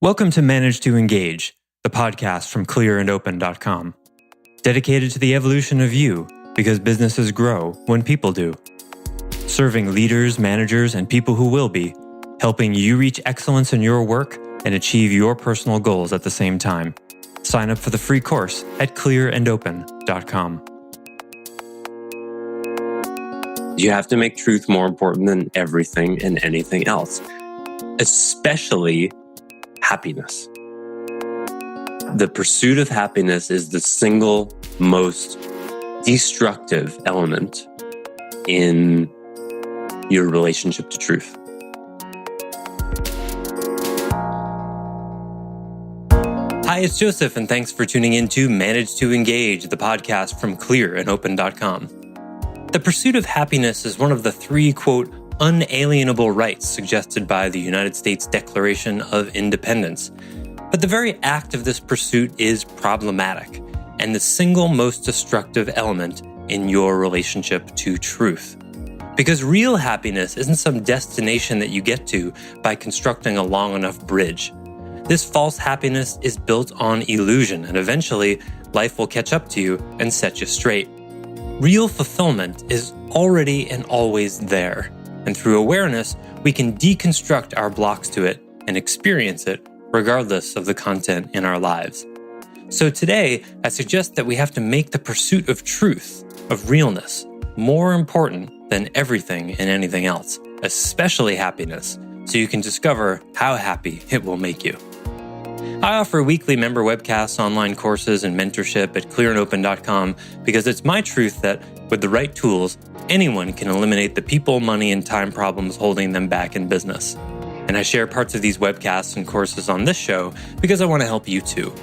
Welcome to Manage to Engage, the podcast from clearandopen.com. Dedicated to the evolution of you, because businesses grow when people do. Serving leaders, managers, and people who will be, helping you reach excellence in your work and achieve your personal goals at the same time. Sign up for the free course at clearandopen.com. You have to make truth more important than everything and anything else, especially happiness. The pursuit of happiness is the single most destructive element in your relationship to truth. Hi, it's Joseph, and thanks for tuning in to Manage to Engage, the podcast from clearandopen.com. The pursuit of happiness is one of the three, quote, unalienable rights suggested by the United States Declaration of Independence. But the very act of this pursuit is problematic and the single most destructive element in your relationship to truth. Because real happiness isn't some destination that you get to by constructing a long enough bridge. This false happiness is built on illusion, and eventually life will catch up to you and set you straight. Real fulfillment is already and always there. And through awareness, we can deconstruct our blocks to it and experience it regardless of the content in our lives. So today, I suggest that we have to make the pursuit of truth, of realness, more important than everything and anything else, especially happiness, so you can discover how happy it will make you. I offer weekly member webcasts, online courses, and mentorship at clearandopen.com because it's my truth that, with the right tools, anyone can eliminate the people, money, and time problems holding them back in business. And I share parts of these webcasts and courses on this show because I want to help you too.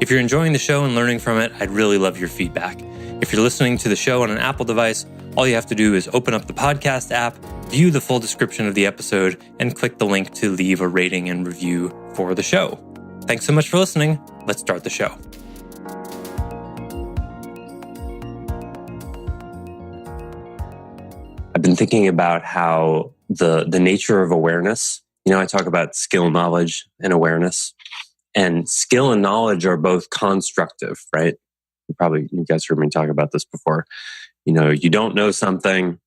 If you're enjoying the show and learning from it, I'd really love your feedback. If you're listening to the show on an Apple device, all you have to do is open up the podcast app, view the full description of the episode, and click the link to leave a rating and review for the show. Thanks so much for listening. Let's start the show. I've been thinking about how the nature of awareness, I talk about skill, knowledge, and awareness. And skill and knowledge are both constructive, right? You guys heard me talk about this before. You don't know something,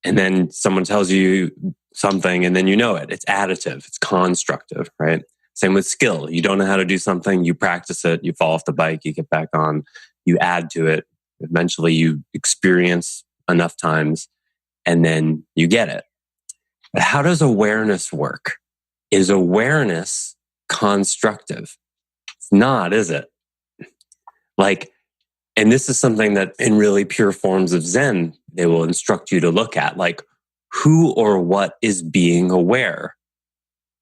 and then someone tells you something, and then you know it. It's additive. It's constructive, right? Same with skill. You don't know how to do something, you practice it, you fall off the bike, you get back on, you add to it. Eventually you experience enough times, and then you get it. But how does awareness work? Is awareness constructive? It's not, is it? And this is something that in really pure forms of Zen, they will instruct you to look at, who or what is being aware?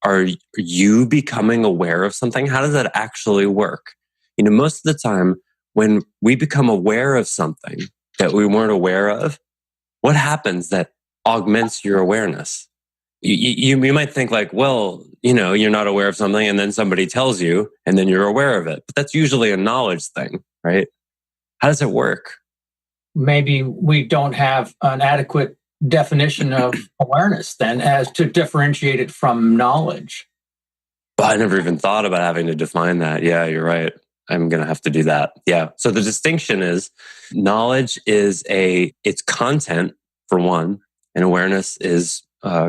Are you becoming aware of something? How does that actually work? Most of the time when we become aware of something that we weren't aware of, what happens that augments your awareness? You might think you're not aware of something, and then somebody tells you, and then you're aware of it. But that's usually a knowledge thing, right? How does it work? Maybe we don't have an adequate definition of awareness then as to differentiate it from knowledge. But I never even thought about having to define that. Yeah, you're right. I'm going to have to do that. Yeah. So the distinction is knowledge is it's content for one, and awareness is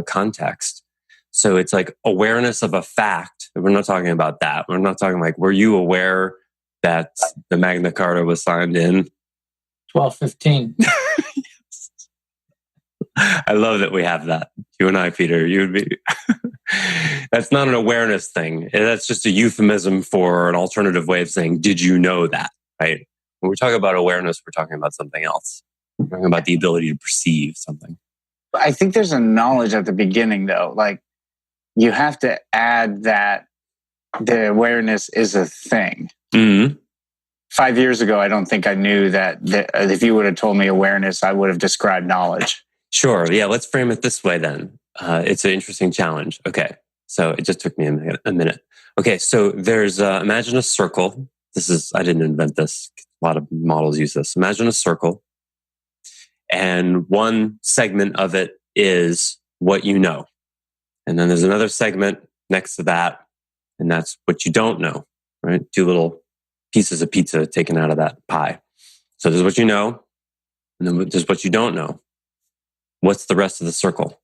context. So it's like awareness of a fact. We're not talking about that. We're not talking were you aware that the Magna Carta was signed in 1215? I love that we have that. You and I, Peter, you would be. That's not an awareness thing. That's just a euphemism for an alternative way of saying, did you know that? Right? When we talk about awareness, we're talking about something else. We're talking about the ability to perceive something. I think there's a knowledge at the beginning, though. You have to add that the awareness is a thing. Mm-hmm. 5 years ago, I don't think I knew that if you would have told me awareness, I would have described knowledge. Sure. Yeah. Let's frame it this way then. It's an interesting challenge. Okay. So it just took me a minute. Okay. So there's, imagine a circle. I didn't invent this. A lot of models use this. Imagine a circle. And one segment of it is what you know. And then there's another segment next to that And that's what you don't know, right? 2 little pieces of pizza taken out of that pie. So there's what you know, and then there's what you don't know. What's the rest of the circle?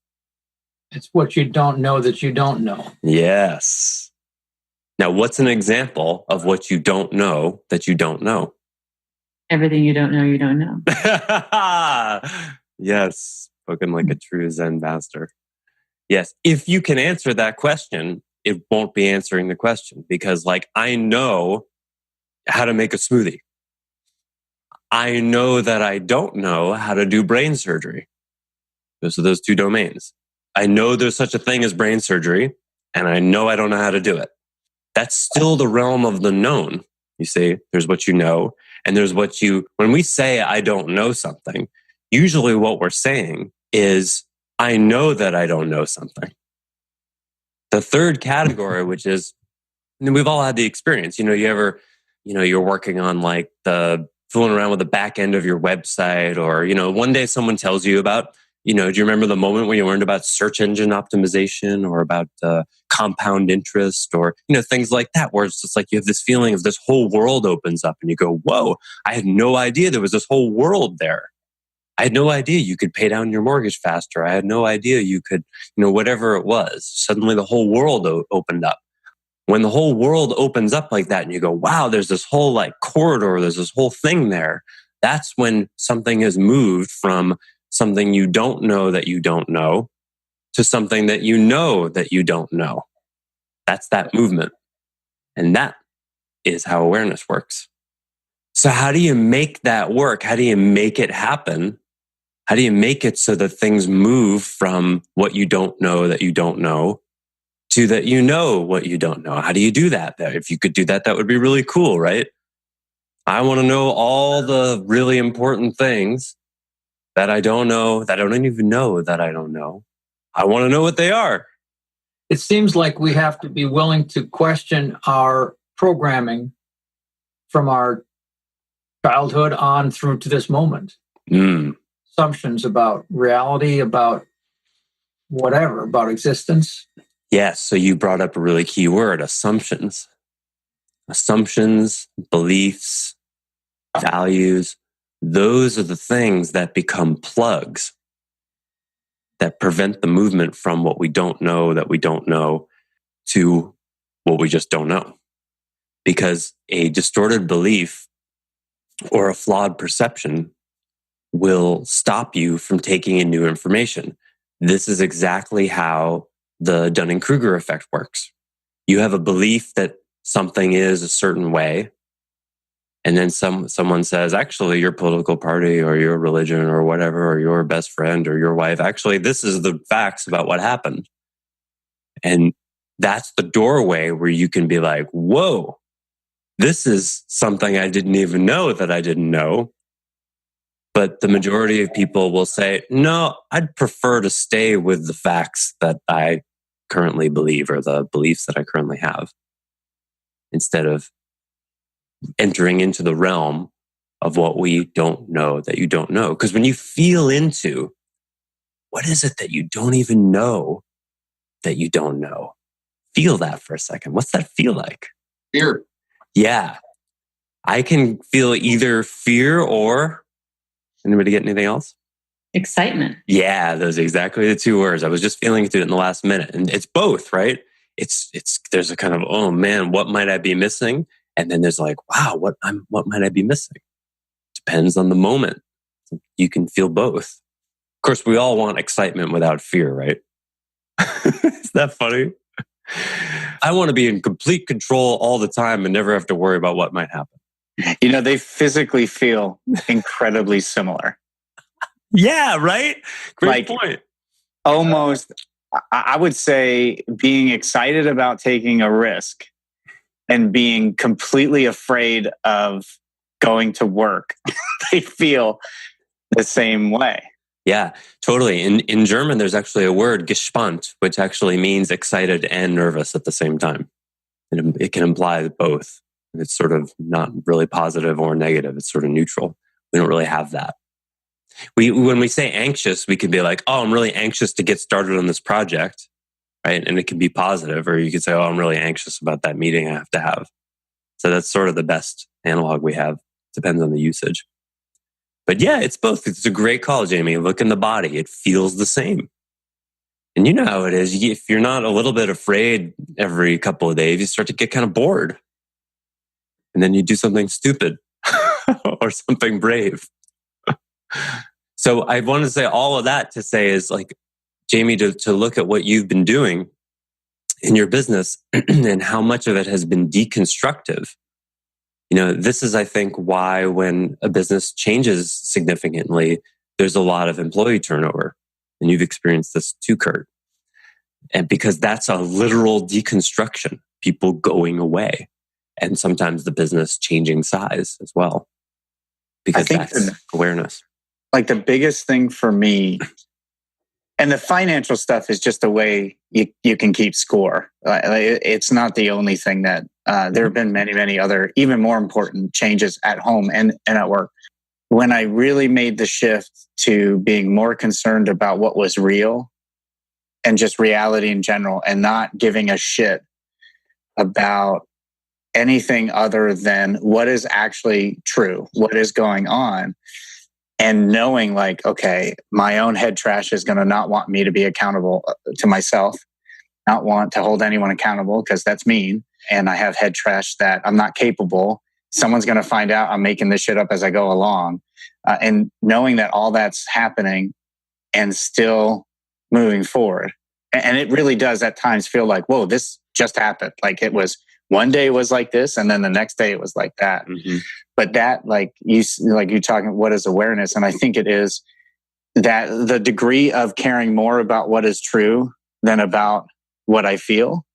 It's what you don't know that you don't know. Yes. Now, what's an example of what you don't know that you don't know? Everything you don't know, you don't know. Yes, spoken like a true Zen master. Yes, if you can answer that question, it won't be answering the question because, like, I know how to make a smoothie. I know that I don't know how to do brain surgery. Those are those 2 domains. I know there's such a thing as brain surgery, and I know I don't know how to do it. That's still the realm of the known. You see, there's what you know, and there's what you, when we say I don't know something, usually what we're saying is I know that I don't know something. The third category, which is, and we've all had the experience, you're working on like the fooling around with the back end of your website, or, one day someone tells you about, do you remember the moment when you learned about search engine optimization or about compound interest or, things like that, where it's just like you have this feeling of this whole world opens up and you go, whoa, I had no idea there was this whole world there. I had no idea you could pay down your mortgage faster. I had no idea you could, whatever it was. Suddenly the whole world opened up. When the whole world opens up like that and you go, wow, there's this whole like corridor, there's this whole thing there. That's when something has moved from something you don't know that you don't know to something that you know that you don't know. That's that movement. And that is how awareness works. So how do you make that work? How do you make it happen? How do you make it so that things move from what you don't know that you don't know to that you know what you don't know? How do you do that? If you could do that, that would be really cool, right? I want to know all the really important things that I don't know, that I don't even know that I don't know. I want to know what they are. It seems like we have to be willing to question our programming from our childhood on through to this moment. Assumptions about reality, about whatever, about existence. Yes, so you brought up a really key word, assumptions. Assumptions, beliefs, values, those are the things that become plugs that prevent the movement from what we don't know that we don't know to what we just don't know. Because a distorted belief or a flawed perception will stop you from taking in new information. This is exactly how the Dunning-Kruger effect works. You have a belief that something is a certain way, and then someone says, actually, your political party or your religion or whatever, or your best friend or your wife, actually, this is the facts about what happened. And that's the doorway where you can be like, whoa, this is something I didn't even know that I didn't know. But the majority of people will say, no, I'd prefer to stay with the facts that I currently believe or the beliefs that I currently have, instead of entering into the realm of what we don't know that you don't know. Because when you feel into what is it that you don't even know that you don't know, feel that for a second. What's that feel like? Fear. Yeah. I can feel either fear or, anybody get anything else? Excitement. Yeah, those are exactly the 2 words. I was just feeling it in the last minute. And it's both, right? There's a kind of, oh man, what might I be missing? And then there's like, wow, what might I be missing? Depends on the moment. You can feel both. Of course, we all want excitement without fear, right? Is that funny? I want to be in complete control all the time and never have to worry about what might happen. They physically feel incredibly similar. Yeah, right? Great point. Almost, I would say being excited about taking a risk and being completely afraid of going to work, they feel the same way. Yeah, totally. In German, there's actually a word, gespannt, which actually means excited and nervous at the same time. It can imply both. It's sort of not really positive or negative. It's sort of neutral. We don't really have that. When we say anxious, we can be like, oh, I'm really anxious to get started on this project. right? And it can be positive, or you could say, oh, I'm really anxious about that meeting I have to have. So that's sort of the best analog we have. Depends on the usage. But yeah, it's both. It's a great call, Jamie. Look in the body. It feels the same. And you know how it is. If you're not a little bit afraid every couple of days, you start to get kind of bored. And then you do something stupid or something brave. So I want to say all of that to say is like, Jamie, to look at what you've been doing in your business and how much of it has been deconstructive. You know, this is, I think, why when a business changes significantly, there's a lot of employee turnover. And you've experienced this too, Kurt. And because that's a literal deconstruction, people going away. And sometimes the business changing size as well. Because that's awareness. Like the biggest thing for me, and the financial stuff is just a way you can keep score. It's not the only thing that there have been many, many other even more important changes at home and at work. When I really made the shift to being more concerned about what was real and just reality in general and not giving a shit about anything other than what is actually true, what is going on. And knowing like, okay, my own head trash is going to not want me to be accountable to myself, not want to hold anyone accountable because that's mean. And I have head trash that I'm not capable. Someone's going to find out I'm making this shit up as I go along. And knowing that all that's happening and still moving forward. And it really does at times feel like, whoa, this just happened. Like it was one day it was like this, and then the next day it was like that. Mm-hmm. But that, you're talking, what is awareness? And I think it is that the degree of caring more about what is true than about what I feel,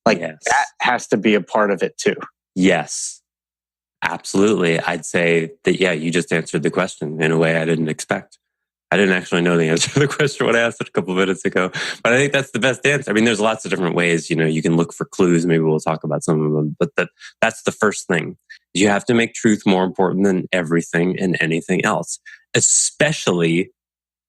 that has to be a part of it too. Yes, absolutely. I'd say that, yeah, you just answered the question in a way I didn't expect. I didn't actually know the answer to the question when I asked it a couple of minutes ago, but I think that's the best answer. I mean, there's lots of different ways, you can look for clues. Maybe we'll talk about some of them, but that's the first thing. You have to make truth more important than everything and anything else, especially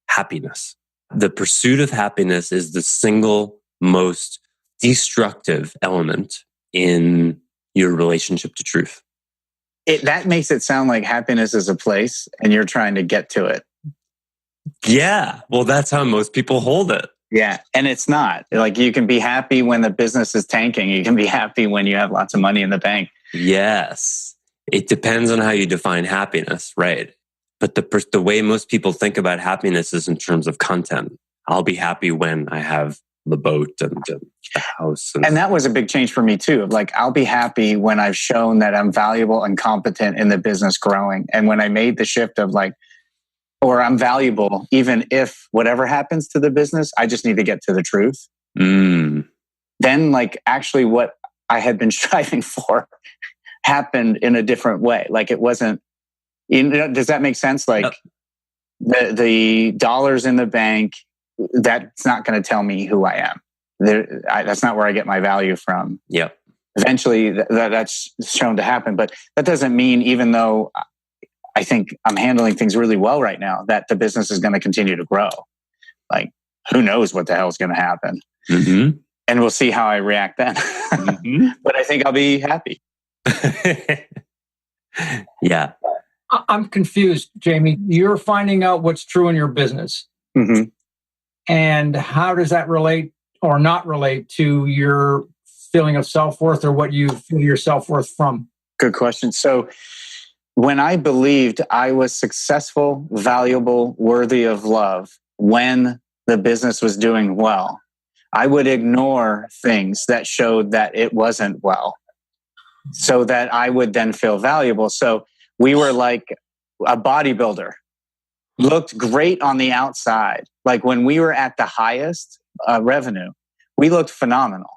happiness. The pursuit of happiness is the single most destructive element in your relationship to truth. That makes it sound like happiness is a place and you're trying to get to it. Yeah. Well, that's how most people hold it. Yeah. And it's not. Like you can be happy when the business is tanking. You can be happy when you have lots of money in the bank. Yes. It depends on how you define happiness, right? But the way most people think about happiness is in terms of content. I'll be happy when I have the boat and the house. And that was a big change for me too. Like I'll be happy when I've shown that I'm valuable and competent in the business growing. And when I made the shift of or I'm valuable, even if whatever happens to the business, I just need to get to the truth. Mm. Then actually what I had been striving for happened in a different way. Like it wasn't, does that make sense? Like the dollars in the bank, that's not going to tell me who I am. That's not where I get my value from. Yep. Eventually that's shown to happen, but that doesn't mean, even though I think I'm handling things really well right now, that the business is going to continue to grow. Like, who knows what the hell is going to happen? Mm-hmm. And we'll see how I react then. Mm-hmm. But I think I'll be happy. Yeah. I'm confused, Jamie. You're finding out what's true in your business. Mm-hmm. And how does that relate or not relate to your feeling of self-worth or what you feel your self-worth from? Good question. So when I believed I was successful, valuable, worthy of love, when the business was doing well, I would ignore things that showed that it wasn't well, so that I would then feel valuable. So we were like a bodybuilder, looked great on the outside. Like when we were at the highest revenue, we looked phenomenal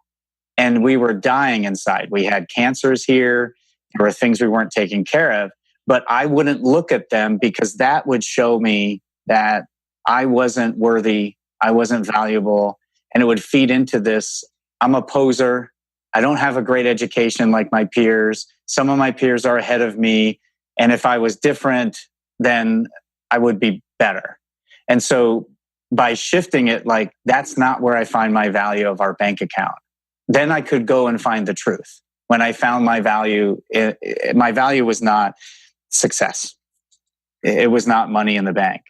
and we were dying inside. We had cancers here. There were things we weren't taking care of, but I wouldn't look at them because that would show me that I wasn't worthy. I wasn't valuable. And it would feed into this. I'm a poser. I don't have a great education like my peers. Some of my peers are ahead of me. And if I was different, then I would be better. And so by shifting it, like, that's not where I find my value of our bank account. Then I could go and find the truth. When I found my value was not success. It was not money in the bank.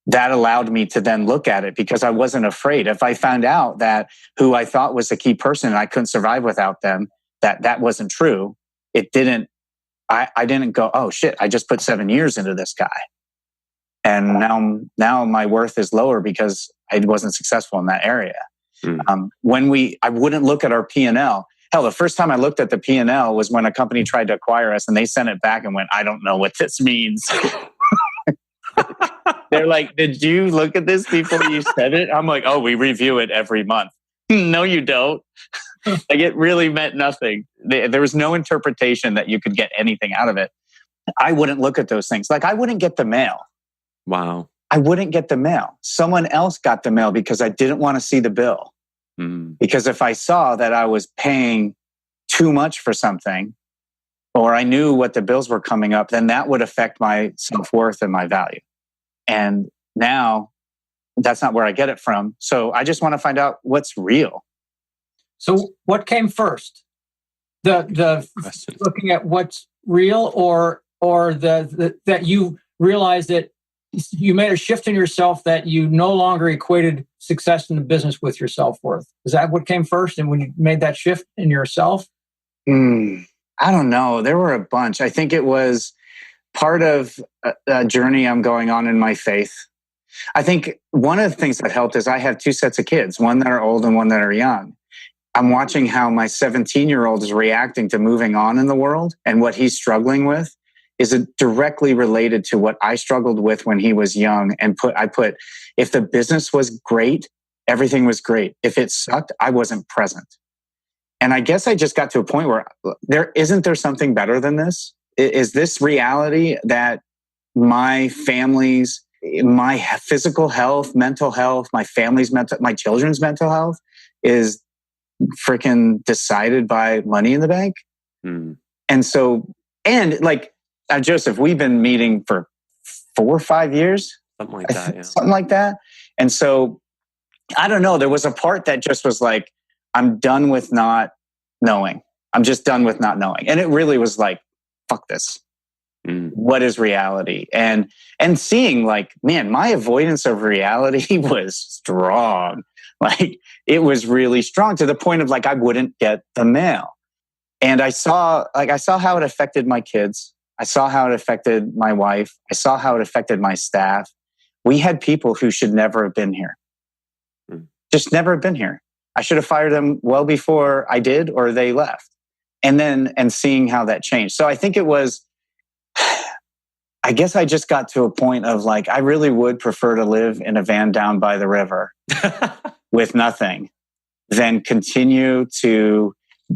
That allowed me to then look at it because I wasn't afraid. If I found out that who I thought was a key person and I couldn't survive without them, that wasn't true, I didn't go, oh shit, I just put 7 years into this guy. And now my worth is lower because I wasn't successful in that area. I wouldn't look at our P&L. Hell, the first time I looked at the P&L was when a company tried to acquire us and they sent it back and went, I don't know what this means. They're like, did you look at this before you said it? I'm like, oh, we review it every month. No, you don't. Like, it really meant nothing. There was no interpretation that you could get anything out of it. I wouldn't look at those things. Like, I wouldn't get the mail. Wow. I wouldn't get the mail. Someone else got the mail because I didn't want to see the bill. Because if I saw that I was paying too much for something, or I knew what the bills were coming up, then that would affect my self-worth and my value. And now that's not where I get it from. So I just want to find out what's real. So what came first? The looking at what's real, or that you realized that you made a shift in yourself, that you no longer equated success in the business with your self-worth. Is that what came first? And when you made that shift in yourself? I don't know. There were a bunch. I think it was part of a journey I'm going on in my faith. I think one of the things that helped is I have two sets of kids, one that are old and one that are young. I'm watching how my 17-year-old is reacting to moving on in the world, and what he's struggling with is directly related to what I struggled with when he was young. And I put, if the business was great, everything was great. If it sucked, I wasn't present. And I guess I just got to a point where isn't there something better than this? Is this reality that my family's, my physical health, mental health, my children's mental health is freaking decided by money in the bank? And so, Joseph, we've been meeting for 4 or 5 years. Something like that, yeah. Something like that. And so, I don't know, there was a part that just was like, I'm done with not knowing. I'm just done with not knowing. And it really was like, fuck this. What is reality? And seeing like, man, my avoidance of reality was strong. Like, it was really strong to the point of like, I wouldn't get the mail. And I saw how it affected my kids. I saw how it affected my wife. I saw how it affected my staff. We had people who should never have been here. Just never have been here. I should have fired them well before I did, or they left. And seeing how that changed. So I think it was, I guess I just got to a point of like, I really would prefer to live in a van down by the river with nothing than continue to,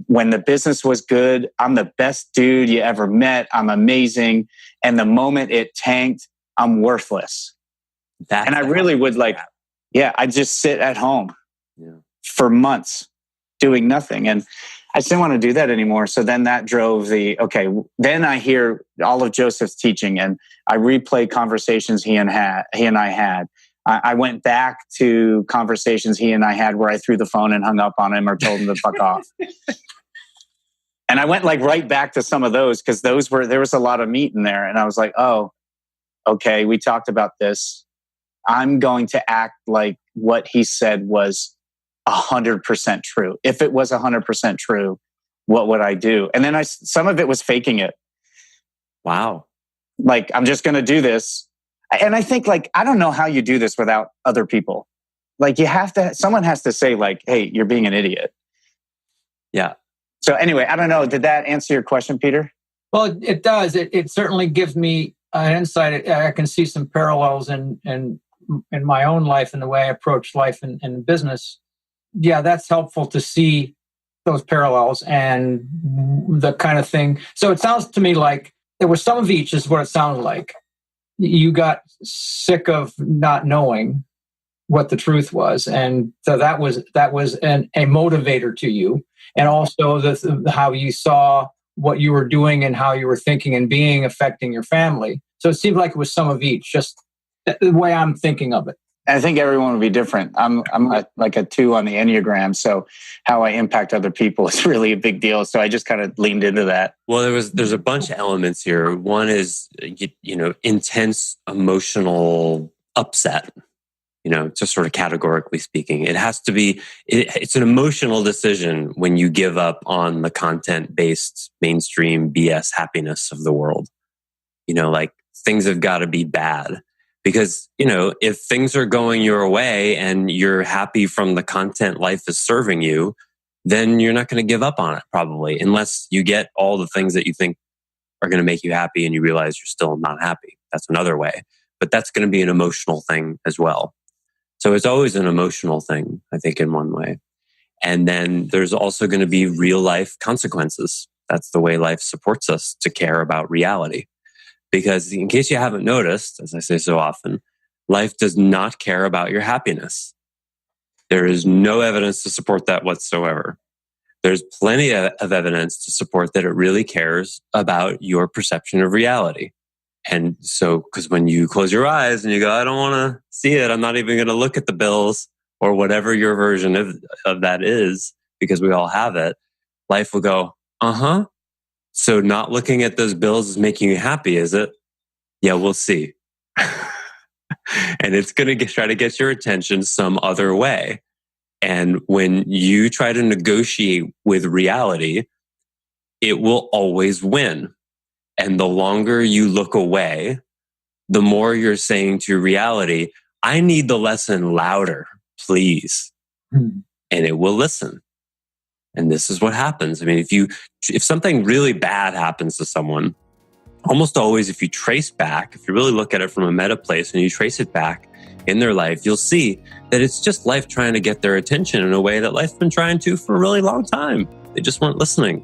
when the business was good, I'm the best dude you ever met. I'm amazing. And the moment it tanked, I'm worthless. And I really would like, I'd just sit at home for months doing nothing. And I just didn't want to do that anymore. So then that drove then I hear all of Joseph's teaching and I replay conversations he and I had. I went back to conversations he and I had where I threw the phone and hung up on him or told him to fuck off. And I went like right back to some of those because there was a lot of meat in there. And I was like, oh, okay, we talked about this. I'm going to act like what he said was 100% true. If it was 100% true, what would I do? And then some of it was faking it. Wow. Like, I'm just going to do this. And I think like, I don't know how you do this without other people. Like someone has to say like, hey, you're being an idiot. Yeah. So anyway, I don't know. Did that answer your question, Peter? Well, it does. It certainly gives me an insight. I can see some parallels in my own life and the way I approach life and business. Yeah, that's helpful to see those parallels and the kind of thing. So it sounds to me like there was some of each is what it sounds like. You got sick of not knowing what the truth was. And so that was a motivator to you. And also how you saw what you were doing and how you were thinking and being affecting your family. So it seemed like it was some of each, just the way I'm thinking of it. I think everyone would be different. I'm like a 2 on the Enneagram, so how I impact other people is really a big deal. So I just kind of leaned into that. Well, there's a bunch of elements here. One is intense emotional upset. Just sort of categorically speaking, it has to be. It's an emotional decision when you give up on the content-based mainstream BS happiness of the world. Like things have got to be bad. Because, if things are going your way and you're happy from the content life is serving you, then you're not going to give up on it probably, unless you get all the things that you think are going to make you happy and you realize you're still not happy. That's another way. But that's going to be an emotional thing as well. So it's always an emotional thing, I think, in one way. And then there's also going to be real life consequences. That's the way life supports us to care about reality. Because in case you haven't noticed, as I say so often, life does not care about your happiness. There is no evidence to support that whatsoever. There's plenty of evidence to support that it really cares about your perception of reality. And so, because when you close your eyes and you go, I don't want to see it, I'm not even going to look at the bills or whatever your version of that is, because we all have it, life will go, uh-huh. So not looking at those bills is making you happy, is it? Yeah, we'll see. And it's going to try to get your attention some other way. And when you try to negotiate with reality, it will always win. And the longer you look away, the more you're saying to reality, I need the lesson louder, please. And it will listen. And this is what happens. I mean, if something really bad happens to someone, almost always, if you trace back, if you really look at it from a meta place and you trace it back in their life, you'll see that it's just life trying to get their attention in a way that life's been trying to for a really long time. They just weren't listening.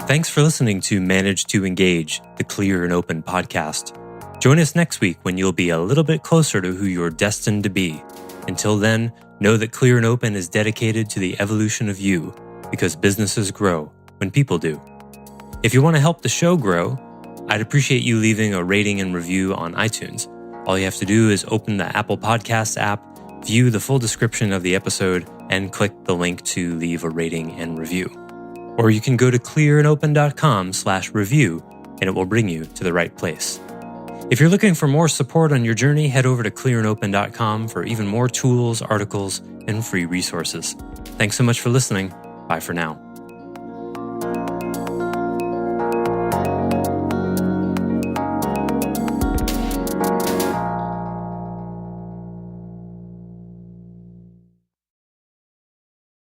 Thanks for listening to Manage to Engage, the Clear and Open podcast. Join us next week when you'll be a little bit closer to who you're destined to be. Until then, know that Clear and Open is dedicated to the evolution of you, because businesses grow when people do. If you want to help the show grow, I'd appreciate you leaving a rating and review on iTunes. All you have to do is open the Apple Podcasts app, view the full description of the episode, and click the link to leave a rating and review. Or you can go to clearandopen.com/review and it will bring you to the right place. If you're looking for more support on your journey, head over to clearandopen.com for even more tools, articles, and free resources. Thanks so much for listening. Bye for now.